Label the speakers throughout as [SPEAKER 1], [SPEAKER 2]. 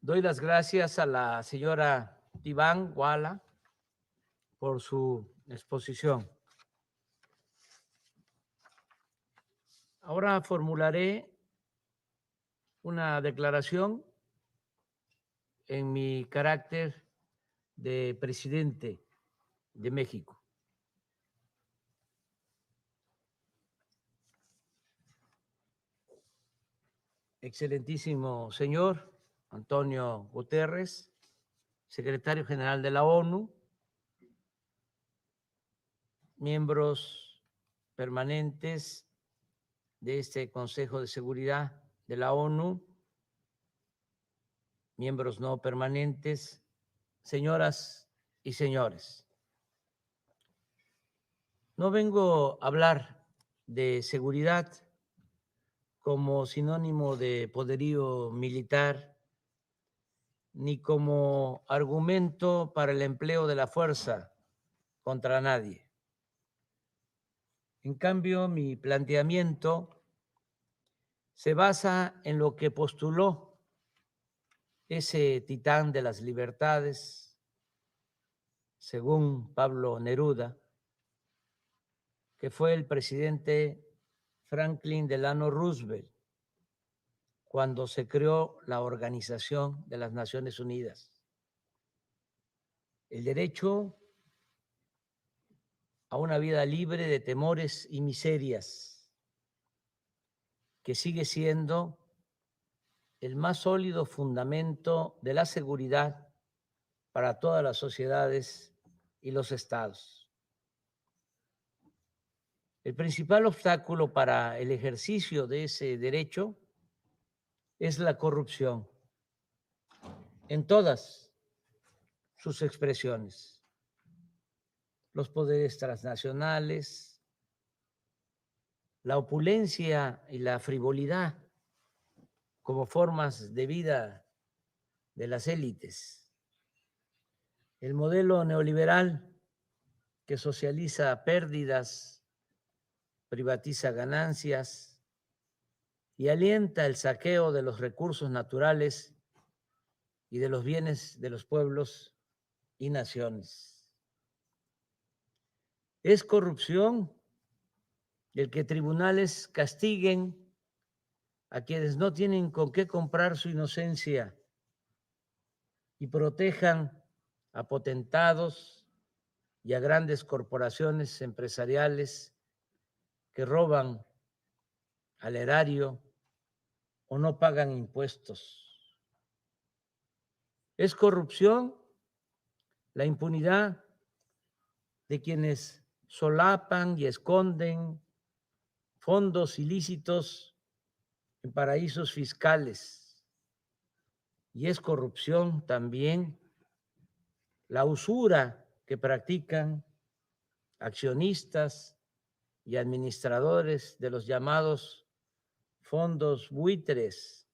[SPEAKER 1] Doy las gracias a la señora Iván Wala por su exposición. Ahora formularé una declaración en mi carácter de presidente de México. Excelentísimo señor Antonio Guterres, secretario general de la ONU, miembros permanentes de este Consejo de Seguridad de la ONU, miembros no permanentes, señoras y señores. No vengo a hablar de seguridad como sinónimo de poderío militar, ni como argumento para el empleo de la fuerza contra nadie. En cambio, mi planteamiento se basa en lo que postuló ese titán de las libertades, según Pablo Neruda, que fue el presidente Franklin Delano Roosevelt cuando se creó la Organización de las Naciones Unidas. El derecho a una vida libre de temores y miserias, que sigue siendo el más sólido fundamento de la seguridad para todas las sociedades y los estados. El principal obstáculo para el ejercicio de ese derecho es la corrupción en todas sus expresiones. Los poderes transnacionales, la opulencia y la frivolidad como formas de vida de las élites, el modelo neoliberal que socializa pérdidas, privatiza ganancias y alienta el saqueo de los recursos naturales y de los bienes de los pueblos y naciones. Es corrupción el que tribunales castiguen a quienes no tienen con qué comprar su inocencia y protejan a potentados y a grandes corporaciones empresariales que roban al erario o no pagan impuestos. Es corrupción la impunidad de quienes solapan y esconden fondos ilícitos en paraísos fiscales. Y es corrupción también la usura que practican accionistas y administradores de los llamados fondos buitres,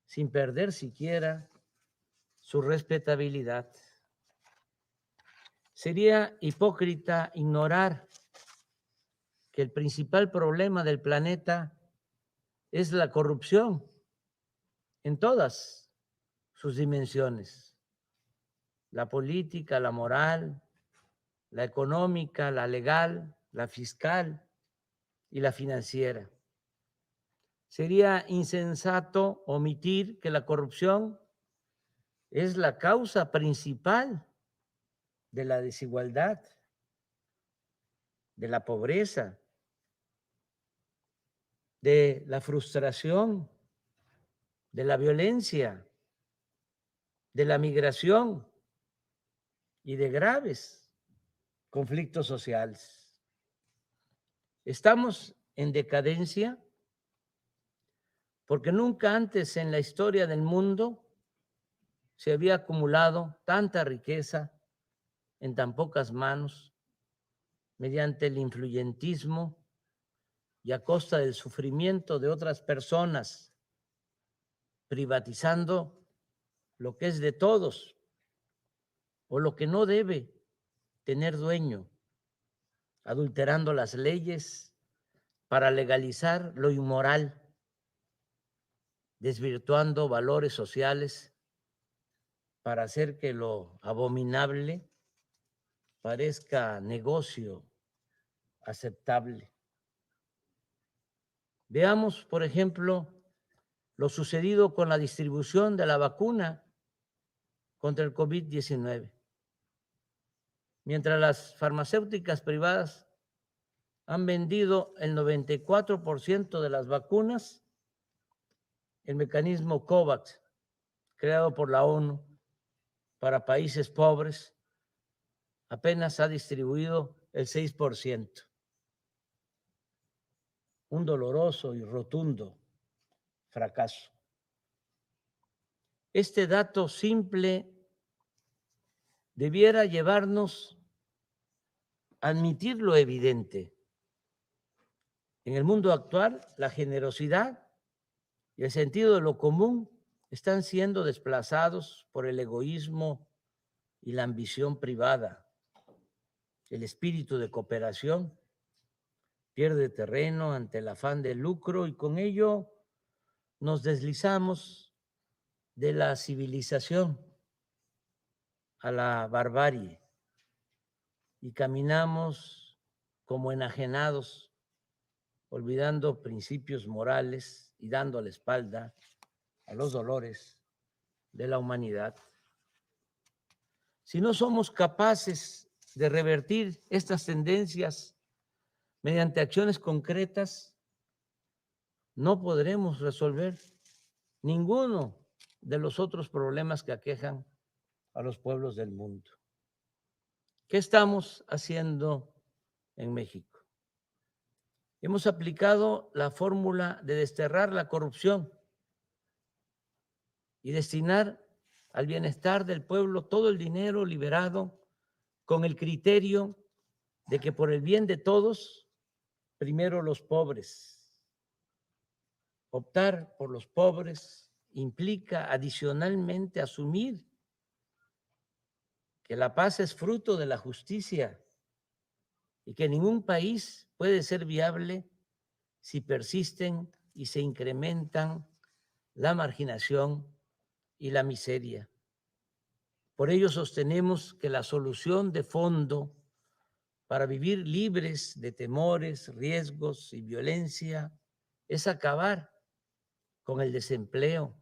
[SPEAKER 1] sin perder siquiera su respetabilidad. Sería hipócrita ignorar que el principal problema del planeta es la corrupción en todas sus dimensiones: la política, la moral, la económica, la legal, la fiscal y la financiera. Sería insensato omitir que la corrupción es la causa principal de la desigualdad, de la pobreza, de la frustración, de la violencia, de la migración y de graves conflictos sociales. Estamos en decadencia porque nunca antes en la historia del mundo se había acumulado tanta riqueza en tan pocas manos mediante el influyentismo y a costa del sufrimiento de otras personas, privatizando lo que es de todos o lo que no debe tener dueño, adulterando las leyes para legalizar lo inmoral, desvirtuando valores sociales para hacer que lo abominable parezca negocio aceptable. Veamos, por ejemplo, lo sucedido con la distribución de la vacuna contra el COVID-19. Mientras las farmacéuticas privadas han vendido el 94% de las vacunas, el mecanismo COVAX, creado por la ONU para países pobres, apenas ha distribuido el 6%. Un doloroso y rotundo fracaso. Este dato simple debiera llevarnos a admitir lo evidente. En el mundo actual, la generosidad y el sentido de lo común están siendo desplazados por el egoísmo y la ambición privada. El espíritu de cooperación pierde terreno ante el afán de lucro y con ello nos deslizamos de la civilización a la barbarie y caminamos como enajenados, olvidando principios morales y dando la espalda a los dolores de la humanidad. Si no somos capaces de revertir estas tendencias mediante acciones concretas, no podremos resolver ninguno de los otros problemas que aquejan a los pueblos del mundo. ¿Qué estamos haciendo en México? Hemos aplicado la fórmula de desterrar la corrupción y destinar al bienestar del pueblo todo el dinero liberado con el criterio de que por el bien de todos, primero los pobres. Optar por los pobres implica adicionalmente asumir que la paz es fruto de la justicia y que ningún país puede ser viable si persisten y se incrementan la marginación y la miseria. Por ello sostenemos que la solución de fondo para vivir libres de temores, riesgos y violencia es acabar con el desempleo,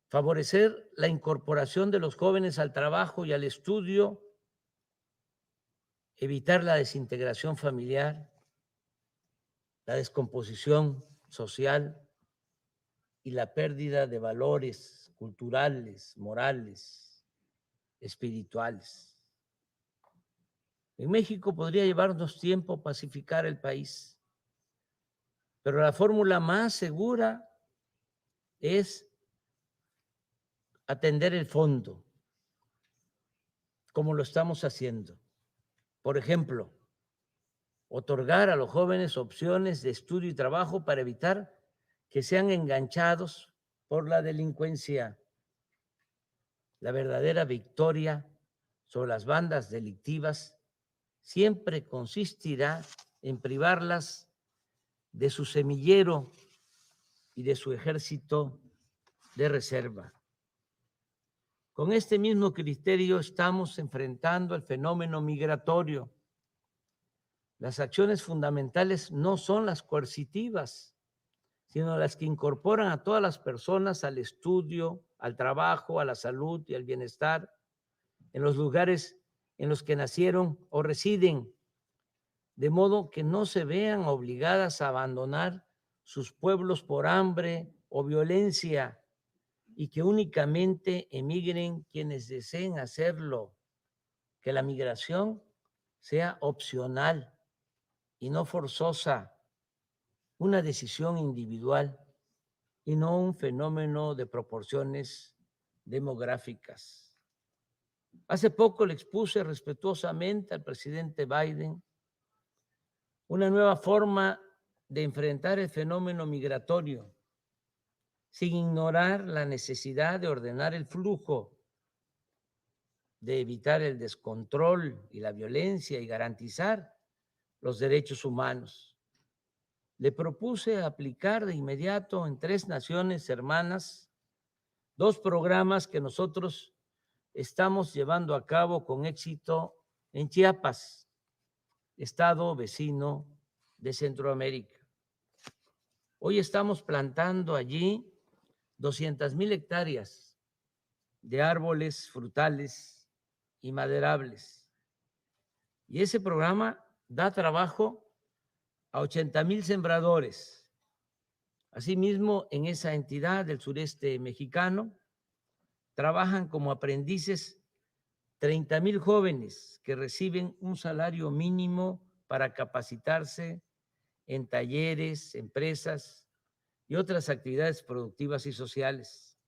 [SPEAKER 1] favorecer la incorporación de los jóvenes al trabajo y al estudio, evitar la desintegración familiar, la descomposición social y la pérdida de valores culturales, morales, espirituales. En México podría llevarnos tiempo pacificar el país, pero la fórmula más segura es atender el fondo, como lo estamos haciendo. Por ejemplo, otorgar a los jóvenes opciones de estudio y trabajo para evitar que sean enganchados por la delincuencia. La verdadera victoria sobre las bandas delictivas siempre consistirá en privarlas de su semillero y de su ejército de reserva. Con este mismo criterio estamos enfrentando el fenómeno migratorio. Las acciones fundamentales no son las coercitivas, sino las que incorporan a todas las personas al estudio, al trabajo, a la salud y al bienestar en los lugares en los que nacieron o residen, de modo que no se vean obligadas a abandonar sus pueblos por hambre o violencia y que únicamente emigren quienes deseen hacerlo, que la migración sea opcional y no forzosa, una decisión individual y no un fenómeno de proporciones demográficas. Hace poco le expuse respetuosamente al presidente Biden una nueva forma de enfrentar el fenómeno migratorio, sin ignorar la necesidad de ordenar el flujo, de evitar el descontrol y la violencia y garantizar los derechos humanos. Le propuse aplicar de inmediato en 3 naciones hermanas 2 programas que nosotros estamos llevando a cabo con éxito en Chiapas, estado vecino de Centroamérica. Hoy estamos plantando allí 200,000 hectáreas de árboles frutales y maderables. Y ese programa da trabajo a 80,000 sembradores. Asimismo, en esa entidad del sureste mexicano, trabajan como aprendices 30,000 jóvenes que reciben un salario mínimo para capacitarse en talleres, empresas y otras actividades productivas y sociales.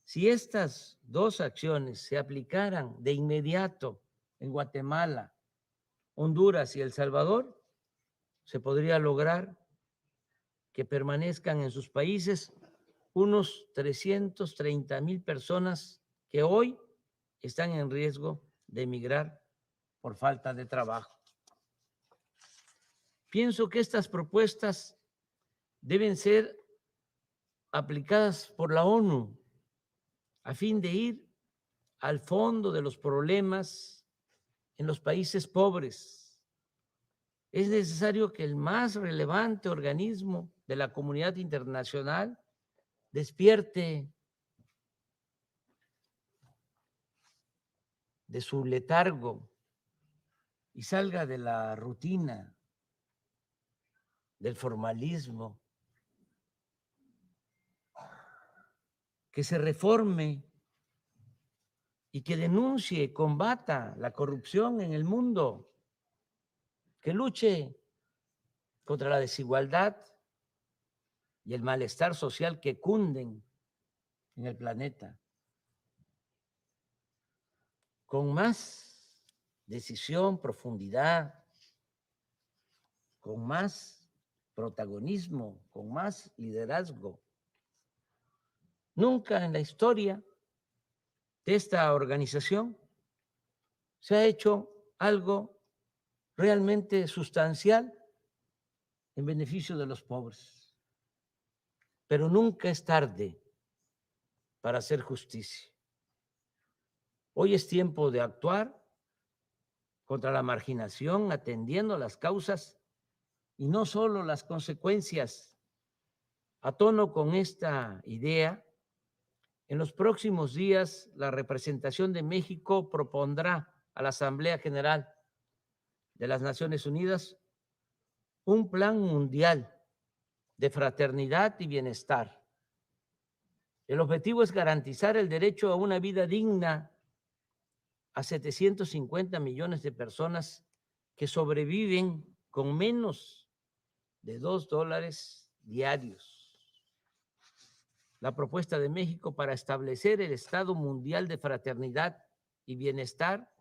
[SPEAKER 1] Si estas dos acciones se aplicaran de inmediato en Guatemala, Honduras y El Salvador, se podría lograr que permanezcan en sus países unos 330,000 personas que hoy están en riesgo de emigrar por falta de trabajo. Pienso que estas propuestas deben ser aplicadas por la ONU a fin de ir al fondo de los problemas en los países pobres. Es necesario que el más relevante organismo de la comunidad internacional despierte de su letargo y salga de la rutina, del formalismo, que se reforme y que denuncie, combata la corrupción en el mundo, que luche contra la desigualdad y el malestar social que cunden en el planeta, con más decisión, profundidad, con más protagonismo, con más liderazgo. Nunca en la historia de esta organización se ha hecho algo realmente sustancial en beneficio de los pobres. Pero nunca es tarde para hacer justicia. Hoy es tiempo de actuar contra la marginación, atendiendo las causas y no solo las consecuencias. A tono con esta idea, en los próximos días la representación de México propondrá a la Asamblea General de las Naciones Unidas un plan mundial de fraternidad y bienestar. El objetivo es garantizar el derecho a una vida digna a 750 millones de personas que sobreviven con menos de $2 diarios. La propuesta de México para establecer el Estado Mundial de Fraternidad y Bienestar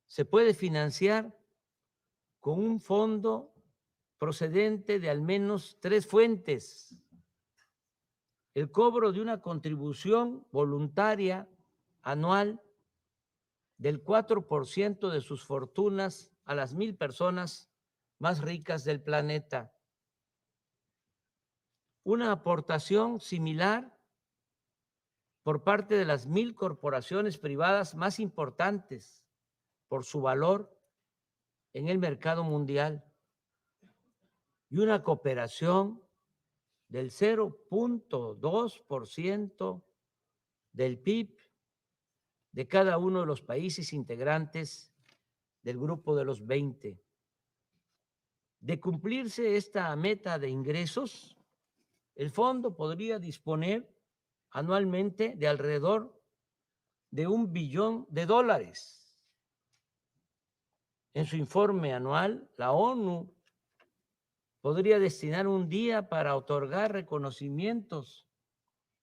[SPEAKER 1] se puede financiar con un fondo procedente de al menos 3 fuentes: el cobro de una contribución voluntaria anual del 4% de sus fortunas a las 1,000 personas más ricas del planeta, una aportación similar por parte de las 1,000 corporaciones privadas más importantes por su valor en el mercado mundial, y una cooperación del 0.2% del PIB de cada uno de los países integrantes del grupo de los 20. De cumplirse esta meta de ingresos, el fondo podría disponer anualmente de alrededor de $1 billón. En su informe anual, la ONU podría destinar un día para otorgar reconocimientos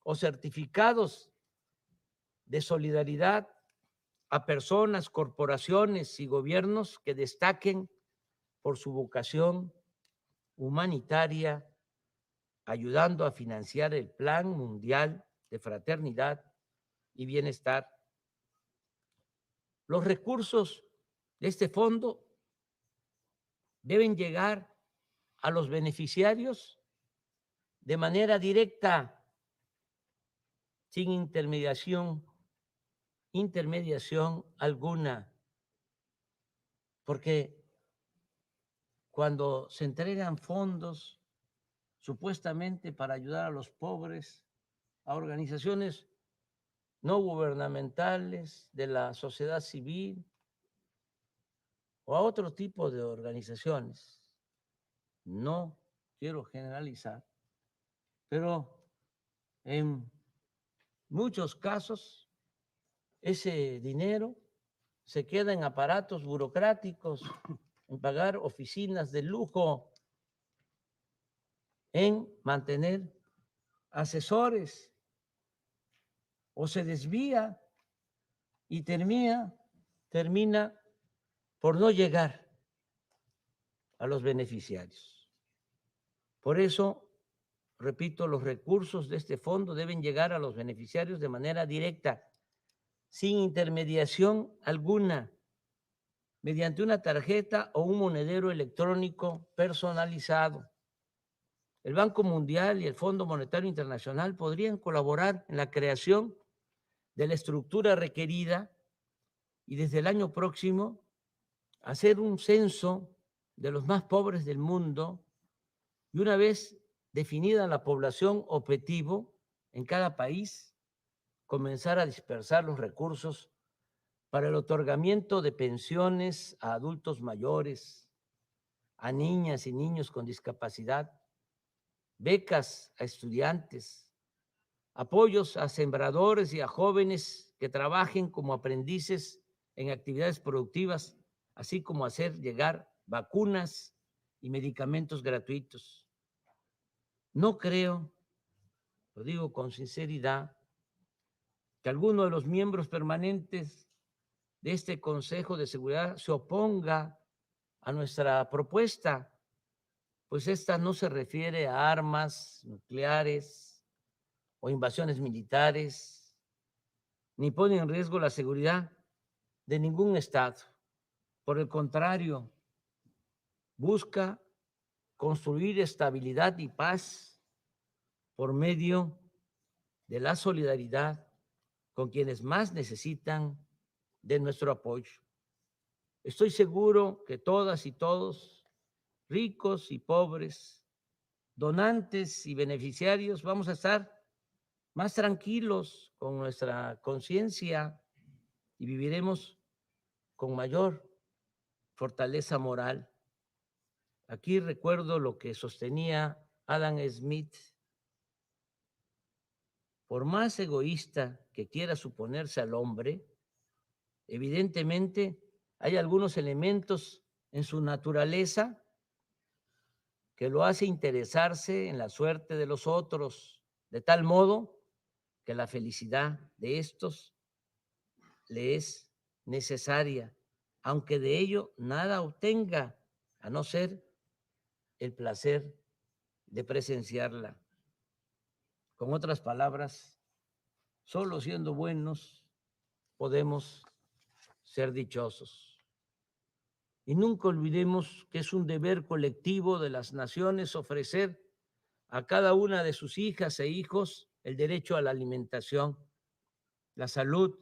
[SPEAKER 1] o certificados de solidaridad a personas, corporaciones y gobiernos que destaquen por su vocación humanitaria, ayudando a financiar el Plan Mundial de Fraternidad y Bienestar. Los recursos de este fondo deben llegar a los beneficiarios de manera directa, sin intermediación intermediación alguna, porque cuando se entregan fondos supuestamente para ayudar a los pobres, a organizaciones no gubernamentales, de la sociedad civil o a otro tipo de organizaciones, no quiero generalizar, pero en muchos casos ese dinero se queda en aparatos burocráticos, en pagar oficinas de lujo, en mantener asesores, o se desvía y termina por no llegar a los beneficiarios. Por eso, repito, los recursos de este fondo deben llegar a los beneficiarios de manera directa, sin intermediación alguna, mediante una tarjeta o un monedero electrónico personalizado. El Banco Mundial y el Fondo Monetario Internacional podrían colaborar en la creación de la estructura requerida y desde el año próximo hacer un censo de los más pobres del mundo, y una vez definida la población objetivo en cada país, comenzar a dispersar los recursos para el otorgamiento de pensiones a adultos mayores, a niñas y niños con discapacidad, becas a estudiantes, apoyos a sembradores y a jóvenes que trabajen como aprendices en actividades productivas, así como hacer llegar vacunas y medicamentos gratuitos. No creo, lo digo con sinceridad, que alguno de los miembros permanentes de este Consejo de Seguridad se oponga a nuestra propuesta, pues esta no se refiere a armas nucleares o invasiones militares, ni pone en riesgo la seguridad de ningún Estado. Por el contrario, busca construir estabilidad y paz por medio de la solidaridad con quienes más necesitan de nuestro apoyo. Estoy seguro que todas y todos, ricos y pobres, donantes y beneficiarios, vamos a estar más tranquilos con nuestra conciencia y viviremos con mayor fortaleza moral. Aquí recuerdo lo que sostenía Adam Smith: por más egoísta que quiera suponerse al hombre, evidentemente hay algunos elementos en su naturaleza que lo hace interesarse en la suerte de los otros, de tal modo que la felicidad de estos le es necesaria, aunque de ello nada obtenga, a no ser el placer de presenciarla. Con otras palabras, solo siendo buenos podemos ser dichosos. Y nunca olvidemos que es un deber colectivo de las naciones ofrecer a cada una de sus hijas e hijos el derecho a la alimentación, la salud,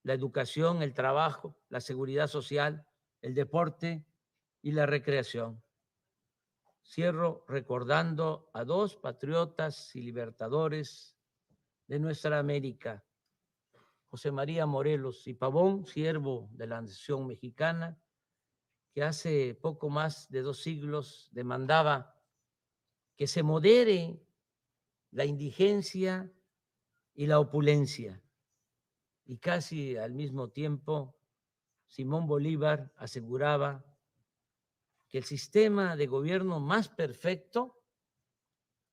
[SPEAKER 1] la educación, el trabajo, la seguridad social, el deporte y la recreación. Cierro recordando a dos patriotas y libertadores de nuestra América: José María Morelos y Pavón, siervo de la nación mexicana, que hace poco más de 2 siglos demandaba que se modere la indigencia y la opulencia. Y casi al mismo tiempo, Simón Bolívar aseguraba que el sistema de gobierno más perfecto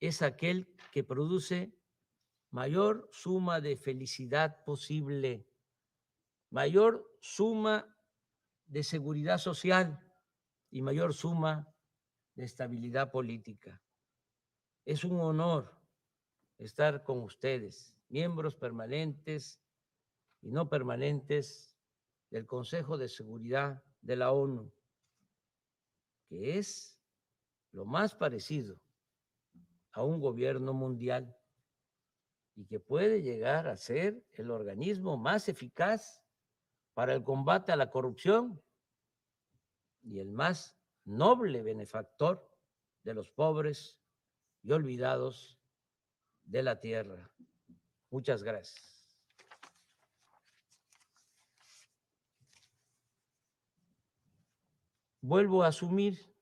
[SPEAKER 1] es aquel que produce mayor suma de felicidad posible, mayor suma de seguridad social y mayor suma de estabilidad política. Es un honor estar con ustedes, miembros permanentes y no permanentes del Consejo de Seguridad de la ONU, que es lo más parecido a un gobierno mundial. y que puede llegar a ser el organismo más eficaz para el combate a la corrupción y el más noble benefactor de los pobres y olvidados de la tierra. Muchas gracias. Vuelvo a asumir